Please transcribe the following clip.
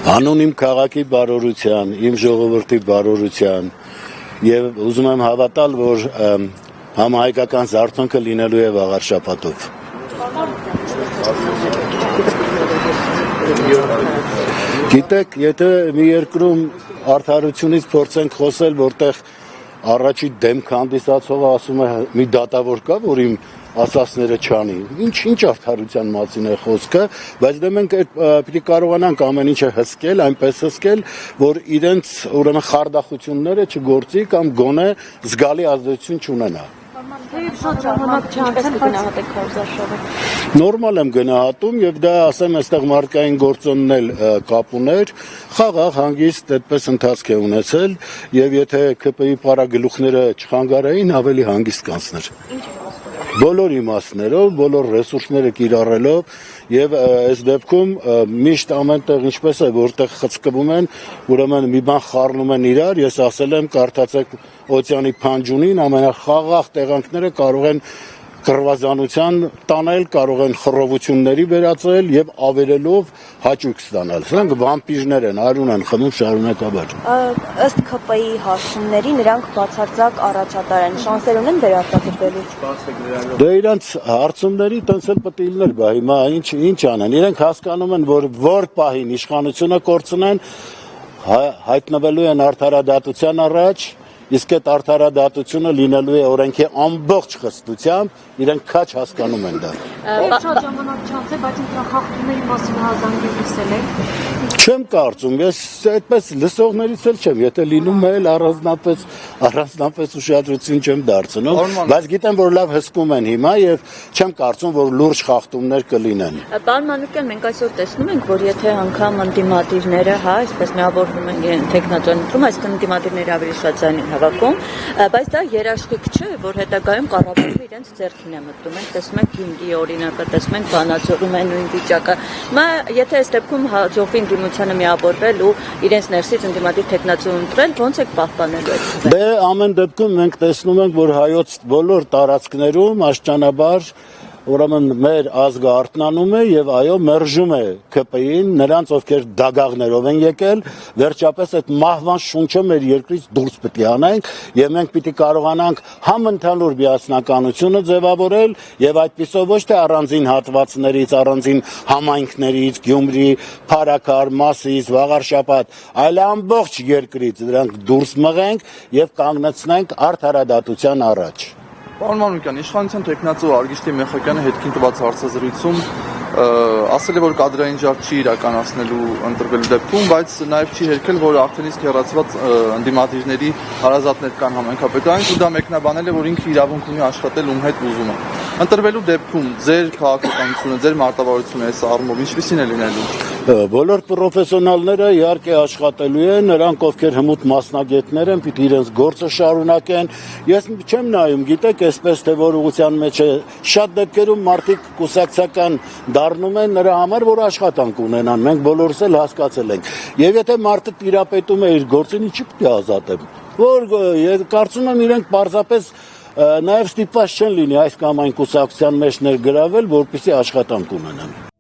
Անոնիմ քաղաքի բարօրության, իմ ժողովրդի բարօրության եւ ուզում եմ հավատալ, որ համահայկական զարթոնքը լինելու է վաղար շաբաթով։ Գիտեք, եթե մի երկրում արդարությունից փորձենք խոսել, որտեղ առաջի դեմք հանդիսացողը ասում է մի դատավոր կա, որ իմ ասածները չանի, ինչ արդարության մասին է խոսքը, բայց դե մենք պիտի կարողանանք ամեն ինչը հսկել, այնպես հսկել, որ իրենց ուրեմն խարդախությունները չգործի կամ գոնե զգալի ազդեցություն չունենա։ Նորմալ եմ գնահատում եւ դա ասեմ այստեղ մարդկային գործոնն էլ կապ ուներ, խաղաղ հանգիստ այդպես ընթացք է ունեցել եւ եթե ԿՊ-ի պարագլուխները չխանգարեին ավելի հանգիստ կանցներ։ Բոլոր իմաստներով, բոլոր ռեսուրսները կիրառելով եւ այս դեպքում միշտ ամենտեղ ինչպես է որտեղ խցկվում են, ուրեմն մի բան խառնում են իրար, ես ասել եմ կարդացեք օցեանի փանջունին ամենախաղաղ տեղանքները կարող են կռվազանության տանել, կարող են խռովությունների վերածել եւ ավերելով հաճույք ստանալ։ Սրանք վամպիրներ են, արյուն են խմում շարունակաբար։ Ըստ ԿՊ-ի հասումների նրանք բացարձակ առաջատար են, շանսեր ունեն վերարտադրվելու։ Դե իրանց հարցումների տենց էլ պետք է լիներ, բա հիմա ինչ անեն։ Իրենք հասկանում են, որ պահին իշխանությունը կորցնեն, հայտնվելու են արդարադատության առաջ, իսկ այդ արդարադատությունը լինելու է օրենքի ամբողջ խստությամբ, իրենք քաչ հասկանում են դա։ Շատ ժամանակ չանց է, բայց ինքնա խախտումների մասին հազանգիր լսել եք։ Չեմ կարծում, ես այդպես լսողներից էլ չեմ, եթե լինում է էլ առանձնապես ուշադրություն չեմ դարձնում, բայց գիտեմ, որ լավ հսկում են հիմա եւ չեմ կարծում, որ լուրջ խախտումներ կլինեն։ Պարոն Մանուկյան, մենք այսօր տեսնում ենք, որ եթե անգամ ընդդիմադիրները, այսպես միավորվում են տեխնատոն ընտրում, այսինքն ընդդիմադիրները ավելի շատ ձայն են հավաքում, բայց դա երաշխիք չէ, որ հետագայում կառավարումը իրենց ձեռքին է մտնում։ Մենք տեսնում ենք Գյումրիի օրինակը, տեսնում ենք Վանաձորում է նույն վիճակը։ Հիմա եթե այս դեպքում հաջողվի ընդդիմությանը միավորվել ու իրենց ներսից ընդդիմադիր տեխնատոն ընտրել, ո՞նց եք պահպանելու այդ։ Դե ամեն դեպքում մենք տեսնում ենք, որ հայոց բոլոր տարածքներում աշճանաբար ուրեմն մեր ազգը արթնանում է եւ այո մերժում է ԿՊ-ին, նրանց ովքեր դագաղներով են եկել, վերջապես այդ մահվան շունչը մեր երկրից դուրս պիտի անենք եւ մենք պիտի կարողանանք համընդհանուր միասնականությունը ձևավորել եւ այդպիսով ոչ թե առանձին հատվածներից, առանձին համայնքներից, Գյումրի, Փարաքար, Մասիս, Վաղարշապատ, այլ ամբողջ երկրից դրանք դուրս մղենք եւ կանգնեցնենք արդարադատության առաջ։ Պարոն Մանուկյան, իշխանության տեխնացու Արգիշտի Մեխակյանը հետքին տված հարցազրույցում ասել է, որ կադրային ջարդ չի իրականացնելու ընտրվելու դեպքում, բայց նաև չի հերքել, որ արդեն իսկ հեռացված ընդդիմադիրների հարազատներ կան համայնքապետարանում, ու դա մեկնաբանել է, որ ինքը իրավունք ունի աշխատել ում հետ ուզում է։ Ընտրվելու դեպքում ձեր քաղաքականությունը, ձեր մարտավարությունը այս առումով ինչպիսին է լինելու։ Բոլոր պրոֆեսիոնալները իհարկե աշխատելու են, նրանք ովքեր հմուտ մասնագետներ են, պիտի իրենց գործը շարունակեն։ Ես չեմ նայում, գիտեք, այսպես թե որ ուղղության մեջ է, շատ դեպքերում մարդիկ կուսակցական դառնում են նրա համար, որ աշխատանք ունենան, մենք բոլորս էլ հասկացել ենք։ Եվ եթե մարդը տիրապետում է իր գործին, ինչի՞ պիտի ազատեմ։ Որ կարծում եմ իրենք պարզապես նաև ստիպված չեն լինի այս կամ այն կուսակցության մեջ ներգրավել, որպեսզի աշխատանք ունենան։